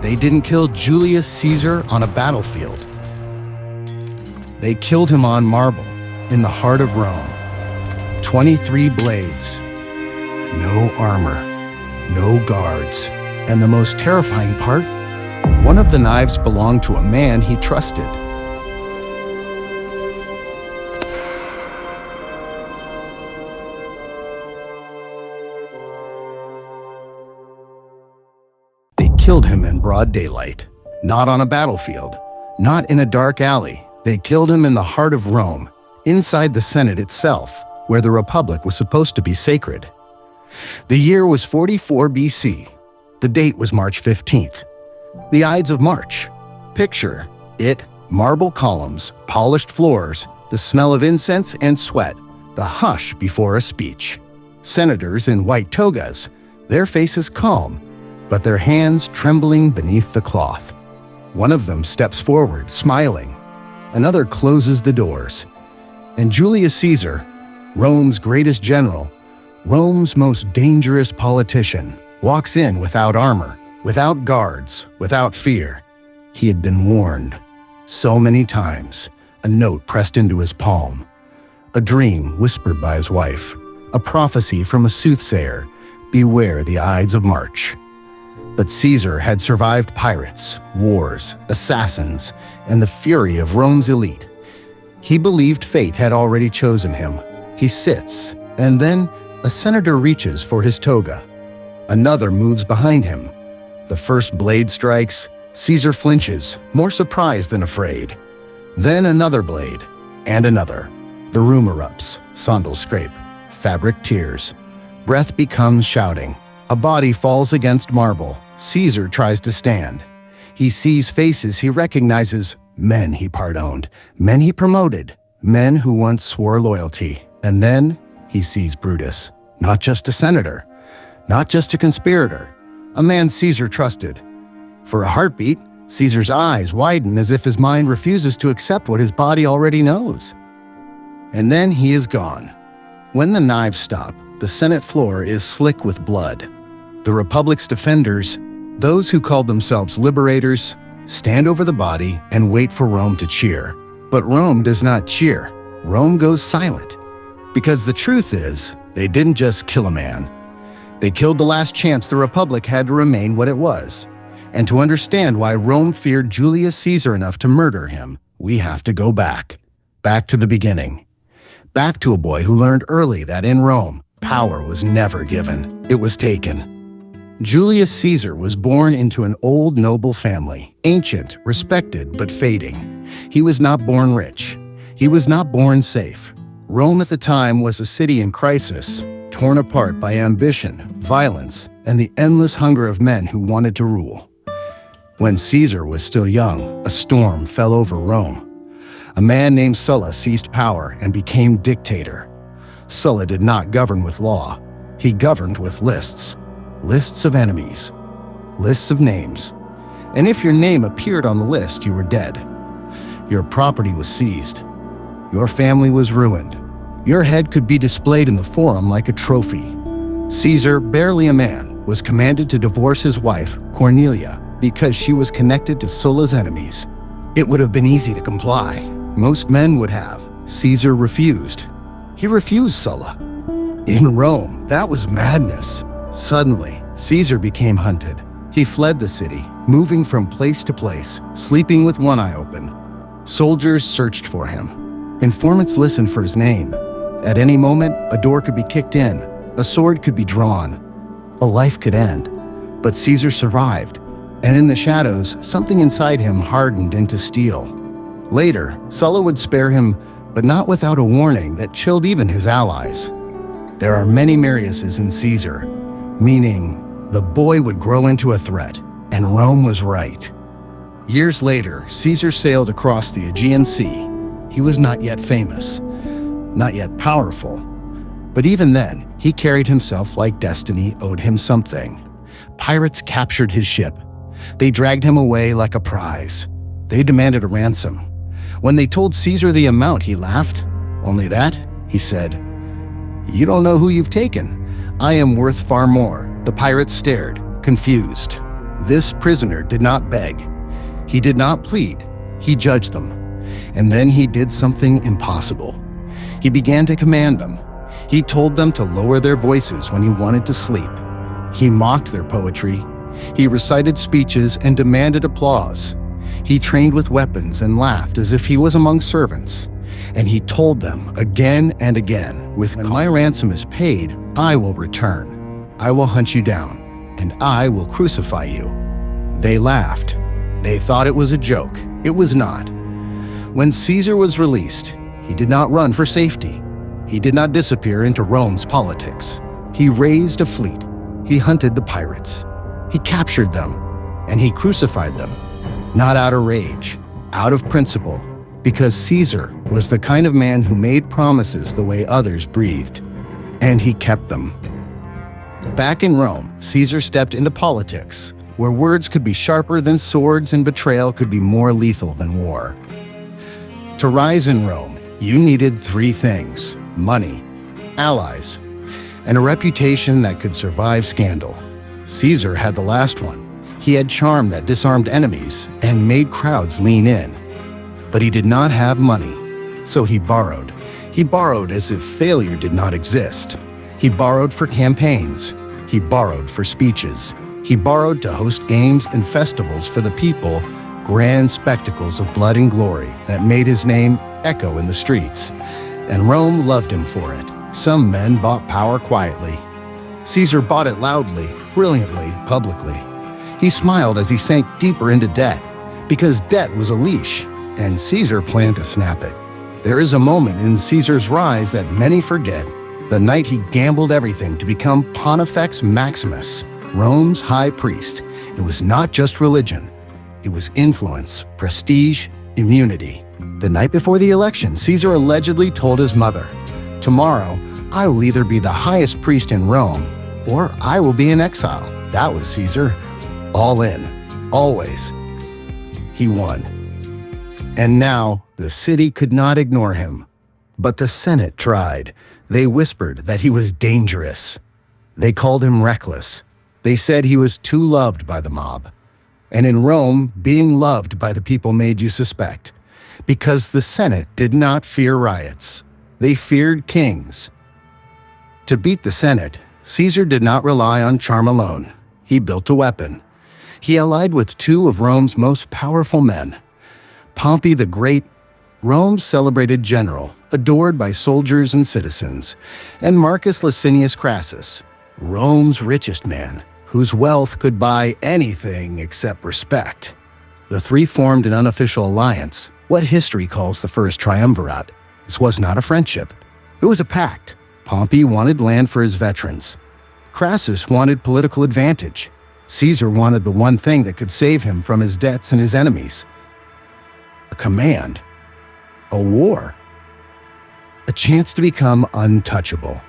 They didn't kill Julius Caesar on a battlefield. They killed him on marble, in the heart of Rome. 23 blades, no armor, no guards. And the most terrifying part, one of the knives belonged to a man he trusted. They killed him in broad daylight, not on a battlefield, not in a dark alley. They killed him in the heart of Rome, inside the Senate itself, where the Republic was supposed to be sacred. The year was 44 BC. The date was March 15th. The Ides of March. Picture it: marble columns, polished floors, the smell of incense and sweat, the hush before a speech. Senators in white togas, their faces calm, but their hands trembling beneath the cloth. One of them steps forward, smiling. Another closes the doors. And Julius Caesar, Rome's greatest general, Rome's most dangerous politician, walks in without armor, without guards, without fear. He had been warned so many times, a note pressed into his palm, a dream whispered by his wife, a prophecy from a soothsayer: beware the Ides of March. But Caesar had survived pirates, wars, assassins, and the fury of Rome's elite. He believed fate had already chosen him. He sits, and then a senator reaches for his toga. Another moves behind him. The first blade strikes. Caesar flinches, more surprised than afraid. Then another blade, and another. The room erupts, sandals scrape, fabric tears. Breath becomes shouting. A body falls against marble. Caesar tries to stand. He sees faces he recognizes, men he pardoned, men he promoted, men who once swore loyalty. And then he sees Brutus, not just a senator, not just a conspirator, a man Caesar trusted. For a heartbeat, Caesar's eyes widen as if his mind refuses to accept what his body already knows. And then he is gone. When the knives stop, the Senate floor is slick with blood. The Republic's defenders, those who called themselves liberators, stand over the body and wait for Rome to cheer. But Rome does not cheer. Rome goes silent. Because the truth is, they didn't just kill a man. They killed the last chance the Republic had to remain what it was. And to understand why Rome feared Julius Caesar enough to murder him, we have to go back. Back to the beginning. Back to a boy who learned early that in Rome, power was never given, it was taken. Julius Caesar was born into an old noble family, ancient, respected, but fading. He was not born rich. He was not born safe. Rome at the time was a city in crisis, torn apart by ambition, violence, and the endless hunger of men who wanted to rule. When Caesar was still young, a storm fell over Rome. A man named Sulla seized power and became dictator. Sulla did not govern with law. He governed with lists. Lists of enemies. Lists of names. And if your name appeared on the list, you were dead. Your property was seized. Your family was ruined. Your head could be displayed in the forum like a trophy. Caesar, barely a man, was commanded to divorce his wife, Cornelia, because she was connected to Sulla's enemies. It would have been easy to comply. Most men would have. Caesar refused. He refused Sulla. In Rome, that was madness. Suddenly, Caesar became hunted. He fled the city, moving from place to place, sleeping with one eye open. Soldiers searched for him. Informants listened for his name. At any moment, a door could be kicked in, a sword could be drawn, a life could end. But Caesar survived, and in the shadows, something inside him hardened into steel. Later, Sulla would spare him, but not without a warning that chilled even his allies. There are many Mariuses in Caesar, meaning the boy would grow into a threat, and Rome was right. Years later, Caesar sailed across the Aegean Sea. He was not yet famous, not yet powerful, but even then, he carried himself like destiny owed him something. Pirates captured his ship. They dragged him away like a prize. They demanded a ransom. When they told Caesar the amount, he laughed. Only that, he said, "You don't know who you've taken. I am worth far more." The pirates stared, confused. This prisoner did not beg. He did not plead. He judged them. And then he did something impossible. He began to command them. He told them to lower their voices when he wanted to sleep. He mocked their poetry. He recited speeches and demanded applause. He trained with weapons and laughed as if he was among servants. And he told them again and again, "When my ransom is paid, I will return. I will hunt you down, and I will crucify you." They laughed. They thought it was a joke. It was not. When Caesar was released, he did not run for safety. He did not disappear into Rome's politics. He raised a fleet. He hunted the pirates. He captured them, and he crucified them, not out of rage, out of principle, because Caesar was the kind of man who made promises the way others breathed, and he kept them. Back in Rome, Caesar stepped into politics, where words could be sharper than swords and betrayal could be more lethal than war. To rise in Rome, you needed three things: money, allies, and a reputation that could survive scandal. Caesar had the last one. He had charm that disarmed enemies and made crowds lean in. But he did not have money, so he borrowed. He borrowed as if failure did not exist. He borrowed for campaigns. He borrowed for speeches. He borrowed to host games and festivals for the people, grand spectacles of blood and glory that made his name echo in the streets. And Rome loved him for it. Some men bought power quietly. Caesar bought it loudly, brilliantly, publicly. He smiled as he sank deeper into debt, because debt was a leash, and Caesar planned to snap it. There is a moment in Caesar's rise that many forget, the night he gambled everything to become Pontifex Maximus, Rome's high priest. It was not just religion. It was influence, prestige, immunity. The night before the election, Caesar allegedly told his mother, "Tomorrow, I will either be the highest priest in Rome, or I will be in exile." That was Caesar. All in. Always. He won. And now, the city could not ignore him. But the Senate tried. They whispered that he was dangerous. They called him reckless. They said he was too loved by the mob. And in Rome, being loved by the people made you suspect. Because the Senate did not fear riots. They feared kings. To beat the Senate, Caesar did not rely on charm alone. He built a weapon. He allied with two of Rome's most powerful men. Pompey the Great, Rome's celebrated general, adored by soldiers and citizens, and Marcus Licinius Crassus, Rome's richest man, whose wealth could buy anything except respect. The three formed an unofficial alliance, what history calls the First Triumvirate. This was not a friendship. It was a pact. Pompey wanted land for his veterans. Crassus wanted political advantage. Caesar wanted the one thing that could save him from his debts and his enemies. A command. A war. A chance to become untouchable.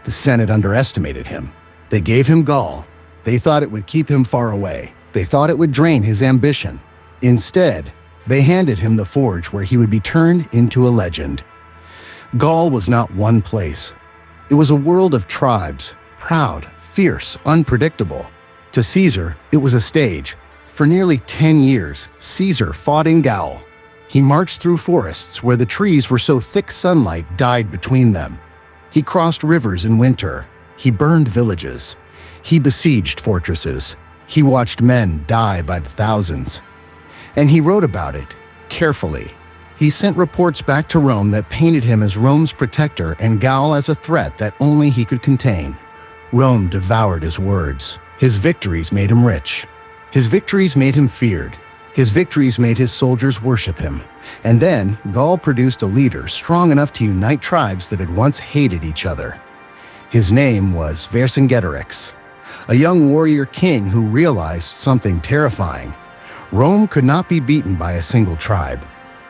The Senate underestimated him. They gave him Gaul. They thought it would keep him far away. They thought it would drain his ambition. Instead, they handed him the forge where he would be turned into a legend. Gaul was not one place. It was a world of tribes, proud, fierce, unpredictable. To Caesar, it was a stage. For nearly 10 years, Caesar fought in Gaul. He marched through forests where the trees were so thick sunlight died between them. He crossed rivers in winter. He burned villages. He besieged fortresses. He watched men die by the thousands. And he wrote about it, carefully. He sent reports back to Rome that painted him as Rome's protector and Gaul as a threat that only he could contain. Rome devoured his words. His victories made him rich. His victories made him feared. His victories made his soldiers worship him. And then, Gaul produced a leader strong enough to unite tribes that had once hated each other. His name was Vercingetorix, a young warrior king who realized something terrifying. Rome could not be beaten by a single tribe.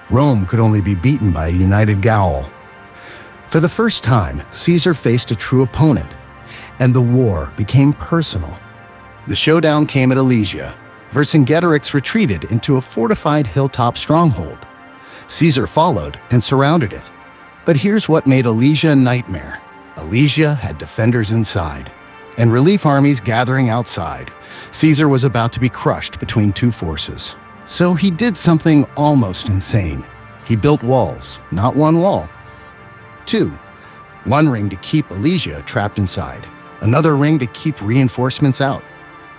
Rome could only be beaten by a united Gaul. For the first time, Caesar faced a true opponent, and the war became personal. The showdown came at Alesia. Vercingetorix retreated into a fortified hilltop stronghold. Caesar followed and surrounded it. But here's what made Alesia a nightmare. Alesia had defenders inside. and relief armies gathering outside. Caesar was about to be crushed between two forces. So he did something almost insane. He built walls, not one wall. Two. One ring to keep Alesia trapped inside. Another ring to keep reinforcements out.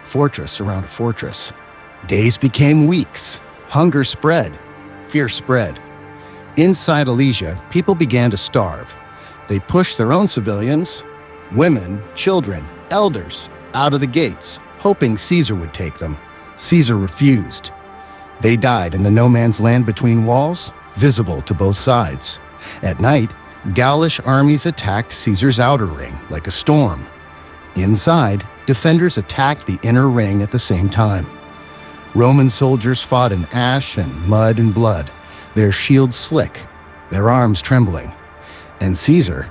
Fortress around a fortress. Days became weeks. Hunger spread. Fear spread. Inside Alesia, people began to starve. They pushed their own civilians, women, children, elders, out of the gates, hoping Caesar would take them. Caesar refused. They died in the no-man's land between walls, visible to both sides. At night, Gaulish armies attacked Caesar's outer ring like a storm. Inside, defenders attacked the inner ring at the same time. Roman soldiers fought in ash and mud and blood, their shields slick, their arms trembling. And Caesar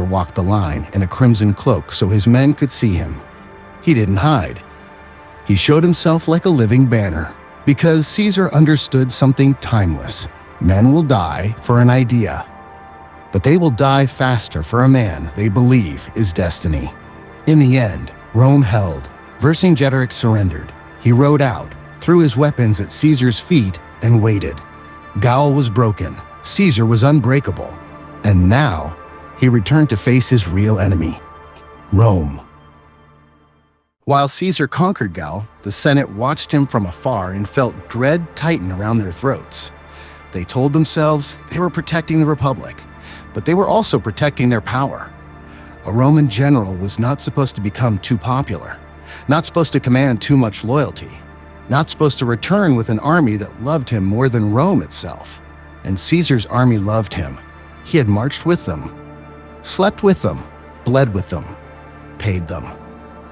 walked the line in a crimson cloak so his men could see him. He didn't hide. He showed himself like a living banner, because Caesar understood something timeless. Men will die for an idea, but they will die faster for a man they believe is destiny. In the end, Rome held. Vercingetorix surrendered. He rode out, threw his weapons at Caesar's feet, and waited. Gaul was broken. Caesar was unbreakable. And now, he returned to face his real enemy, Rome. While Caesar conquered Gaul, the Senate watched him from afar and felt dread tighten around their throats. They told themselves they were protecting the Republic, but they were also protecting their power. A Roman general was not supposed to become too popular, not supposed to command too much loyalty, not supposed to return with an army that loved him more than Rome itself. And Caesar's army loved him. He had marched with them, slept with them, bled with them, paid them.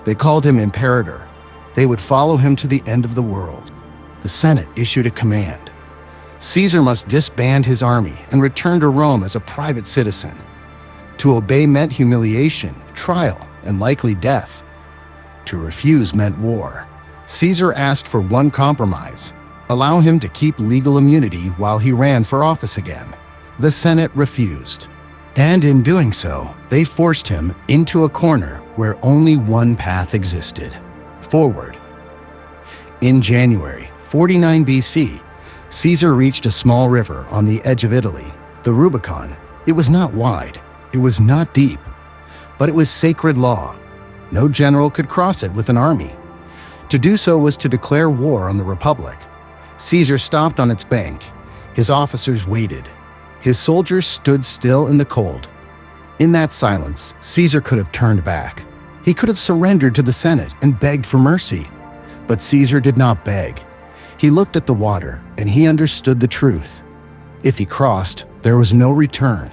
They called him imperator. They would follow him to the end of the world. The Senate issued a command. Caesar must disband his army and return to Rome as a private citizen. To obey meant humiliation, trial, and likely death. To refuse meant war. Caesar asked for one compromise: allow him to keep legal immunity while he ran for office again. The Senate refused. And in doing so, they forced him into a corner where only one path existed: forward. In January 49 BC, Caesar reached a small river on the edge of Italy, the Rubicon. It was not wide, it was not deep, but it was sacred law. No general could cross it with an army. To do so was to declare war on the Republic. Caesar stopped on its bank. His officers waited. His soldiers stood still in the cold. In that silence, Caesar could have turned back. He could have surrendered to the Senate and begged for mercy. But Caesar did not beg. He looked at the water, and he understood the truth. If he crossed, there was no return.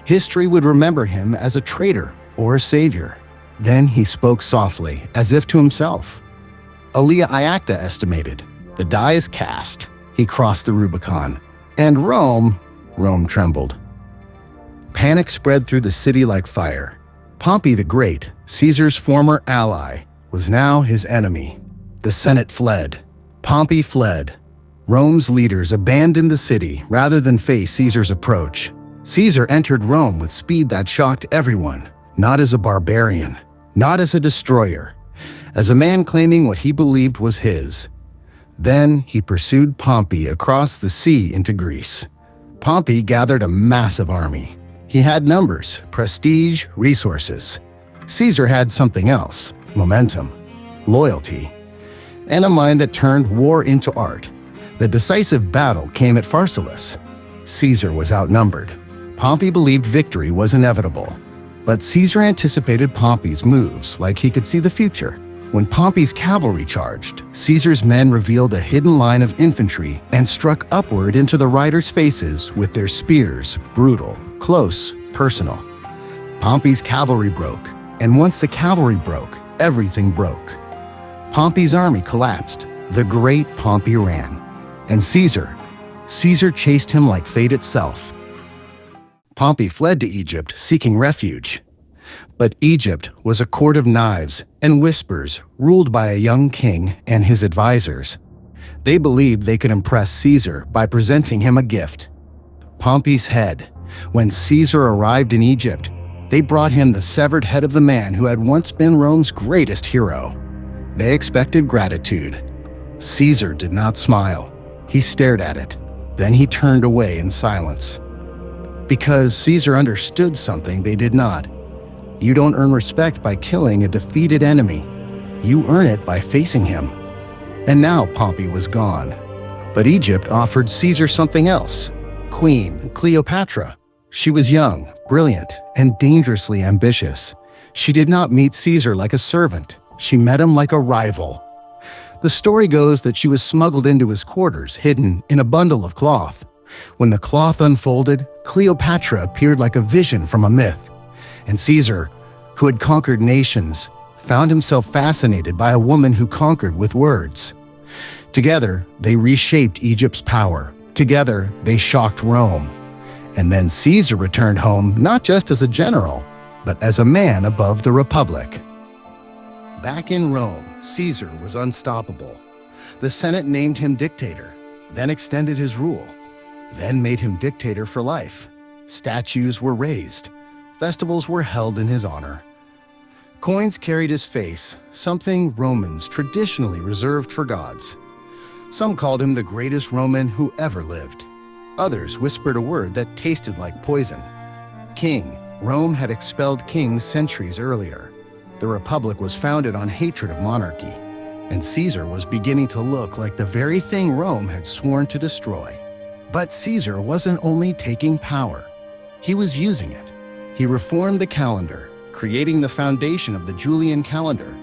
History would remember him as a traitor or a savior. Then he spoke softly, as if to himself. Alia Iacta estimated, the die is cast. He crossed the Rubicon. And Rome trembled. Panic spread through the city like fire. Pompey the Great, Caesar's former ally, was now his enemy. The Senate fled. Pompey fled. Rome's leaders abandoned the city rather than face Caesar's approach. Caesar entered Rome with speed that shocked everyone, not as a barbarian, not as a destroyer, as a man claiming what he believed was his. Then he pursued Pompey across the sea into Greece. Pompey gathered a massive army. He had numbers, prestige, resources. Caesar had something else: momentum, loyalty, and a mind that turned war into art. The decisive battle came at Pharsalus. Caesar was outnumbered. Pompey believed victory was inevitable. But Caesar anticipated Pompey's moves like he could see the future. When Pompey's cavalry charged, Caesar's men revealed a hidden line of infantry and struck upward into the riders' faces with their spears, brutal, close, personal. Pompey's cavalry broke, and once the cavalry broke, everything broke. Pompey's army collapsed. The great Pompey ran. And Caesar chased him like fate itself. Pompey fled to Egypt, seeking refuge. But Egypt was a court of knives and whispers ruled by a young king and his advisors. They believed they could impress Caesar by presenting him a gift: Pompey's head. When Caesar arrived in Egypt, They brought him the severed head of the man who had once been Rome's greatest hero. They expected gratitude. Caesar did not smile. He stared at it. Then he turned away in silence. Because Caesar understood something they did not. You don't earn respect by killing a defeated enemy. You earn it by facing him. And now Pompey was gone. But Egypt offered Caesar something else. Queen Cleopatra. She was young, brilliant, and dangerously ambitious. She did not meet Caesar like a servant. She met him like a rival. The story goes that she was smuggled into his quarters, hidden in a bundle of cloth. When the cloth unfolded, Cleopatra appeared like a vision from a myth. And Caesar, who had conquered nations, found himself fascinated by a woman who conquered with words. Together, they reshaped Egypt's power. Together, they shocked Rome. And then Caesar returned home not just as a general, but as a man above the Republic. Back in Rome, Caesar was unstoppable. The Senate named him dictator, then extended his rule, then made him dictator for life. Statues were raised. Festivals were held in his honor. Coins carried his face, something Romans traditionally reserved for gods. Some called him the greatest Roman who ever lived. Others whispered a word that tasted like poison. King. Rome had expelled kings centuries earlier. The Republic was founded on hatred of monarchy, and Caesar was beginning to look like the very thing Rome had sworn to destroy. But Caesar wasn't only taking power. He was using it. He reformed the calendar, creating the foundation of the Julian calendar.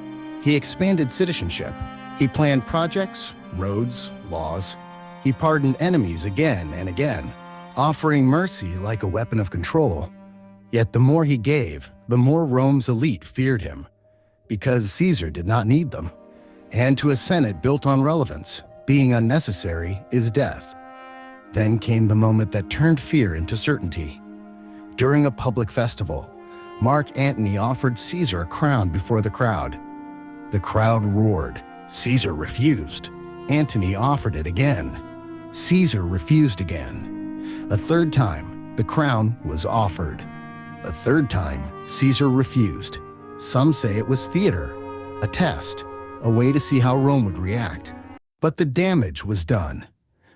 He expanded citizenship. He planned projects, roads, laws. He pardoned enemies again and again, offering mercy like a weapon of control. Yet the more he gave, the more Rome's elite feared him, because Caesar did not need them. And to a Senate built on relevance, being unnecessary is death. Then came the moment that turned fear into certainty. During a public festival, Mark Antony offered Caesar a crown before the crowd. The crowd roared. Caesar refused. Antony offered it again. Caesar refused again. A third time, the crown was offered. A third time, Caesar refused. Some say it was theater, a test, a way to see how Rome would react. But the damage was done,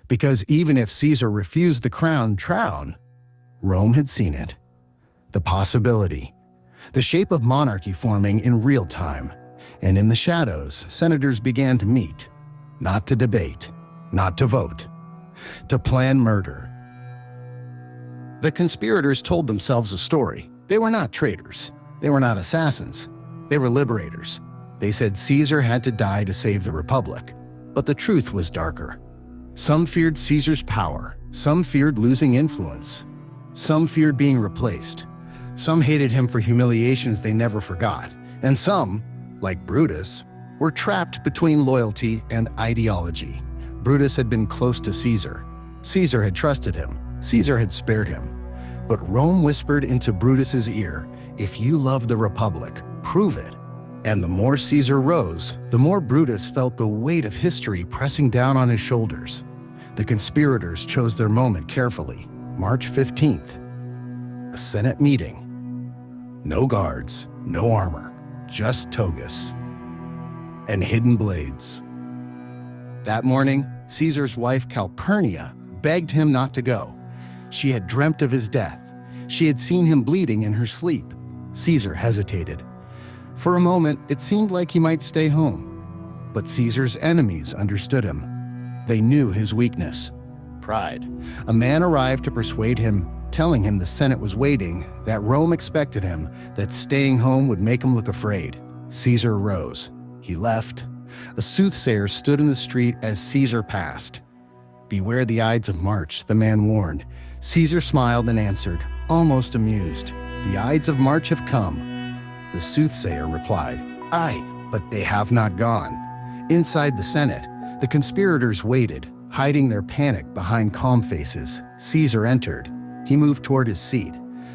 because even if Caesar refused the crown, Rome had seen it. The possibility, the shape of monarchy forming in real time. And in the shadows, senators began to meet, not to debate, not to vote, to plan murder. The conspirators told themselves a story. They were not traitors. They were not assassins. They were liberators. They said Caesar had to die to save the Republic. But the truth was darker. Some feared Caesar's power. Some feared losing influence. Some feared being replaced. Some hated him for humiliations they never forgot. And some, like Brutus, were trapped between loyalty and ideology. Brutus had been close to Caesar. Caesar had trusted him. Caesar had spared him. But Rome whispered into Brutus's ear, "If you love the Republic, prove it." And the more Caesar rose, the more Brutus felt the weight of history pressing down on his shoulders. The conspirators chose their moment carefully. March 15th. A Senate meeting. No guards, no armor, just togas and hidden blades. That morning, Caesar's wife Calpurnia begged him not to go. She had dreamt of his death. She had seen him bleeding in her sleep. Caesar hesitated. For a moment, it seemed like he might stay home. But Caesar's enemies understood him. They knew his weakness. Pride. A man arrived to persuade him, telling him the Senate was waiting, that Rome expected him, that staying home would make him look afraid. Caesar rose. He left. A soothsayer stood in the street as Caesar passed. "Beware the Ides of March," the man warned. Caesar smiled and answered, almost amused, "The Ides of March have come." The soothsayer replied, "Aye, but they have not gone." Inside the Senate, the conspirators waited, hiding their panic behind calm faces. Caesar entered. He moved toward his seat.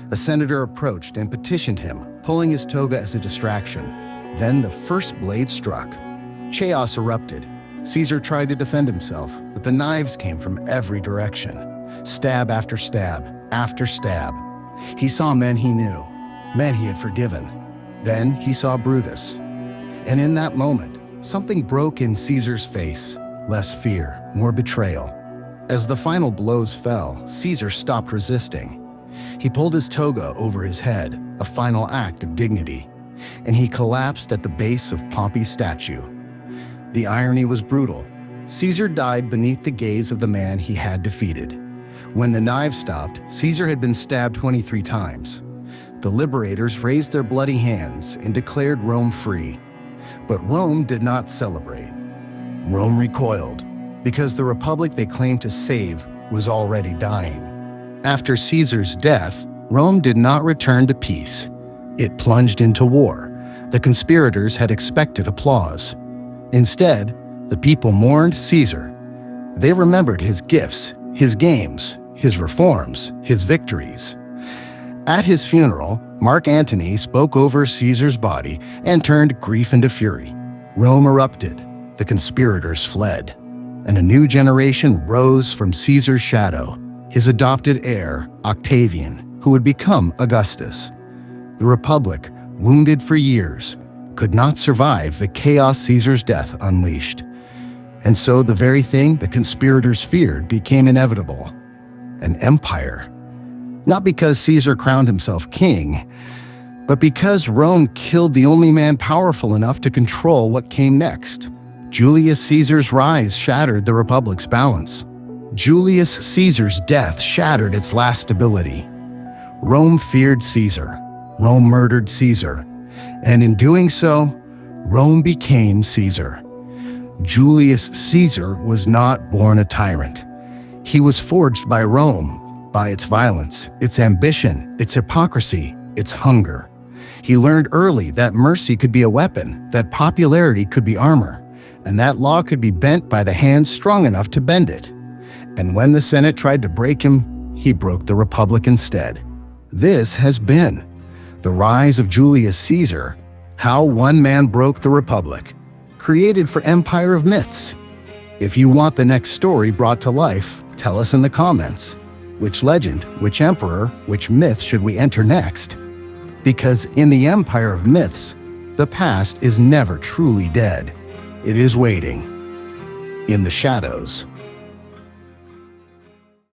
A senator approached and petitioned him, pulling his toga as a distraction. Then the first blade struck. Chaos erupted. Caesar tried to defend himself, but the knives came from every direction. Stab after stab after stab. He saw men he knew. men he had forgiven. Then he saw Brutus. And in that moment, something broke in Caesar's face. Less fear, more betrayal. As the final blows fell, Caesar stopped resisting. He pulled his toga over his head, a final act of dignity, and he collapsed at the base of Pompey's statue. The irony was brutal. Caesar died beneath the gaze of the man he had defeated. When the knives stopped, Caesar had been stabbed 23 times. The liberators raised their bloody hands and declared Rome free. But Rome did not celebrate. Rome recoiled, because the republic they claimed to save was already dying. After Caesar's death, Rome did not return to peace. It plunged into war. The conspirators had expected applause. Instead, the people mourned Caesar. They remembered his gifts, his games, his reforms, his victories. At his funeral, Mark Antony spoke over Caesar's body and turned grief into fury. Rome erupted, the conspirators fled, and a new generation rose from Caesar's shadow, his adopted heir, Octavian, who would become Augustus. The Republic, wounded for years, could not survive the chaos Caesar's death unleashed. And so the very thing the conspirators feared became inevitable: an empire. Not because Caesar crowned himself king, but because Rome killed the only man powerful enough to control what came next. Julius Caesar's rise shattered the Republic's balance. Julius Caesar's death shattered its last stability. Rome feared Caesar. Rome murdered Caesar. And in doing so, Rome became Caesar. Julius Caesar was not born a tyrant. He was forged by Rome, by its violence, its ambition, its hypocrisy, its hunger. He learned early that mercy could be a weapon, that popularity could be armor, and that law could be bent by the hand strong enough to bend it. And when the Senate tried to break him, he broke the Republic instead. This has been the rise of Julius Caesar, how one man broke the Republic, created for Empire of Myths. If you want the next story brought to life, tell us in the comments. Which legend, which emperor, which myth should we enter next? Because in the Empire of Myths, the past is never truly dead. It is waiting in the shadows.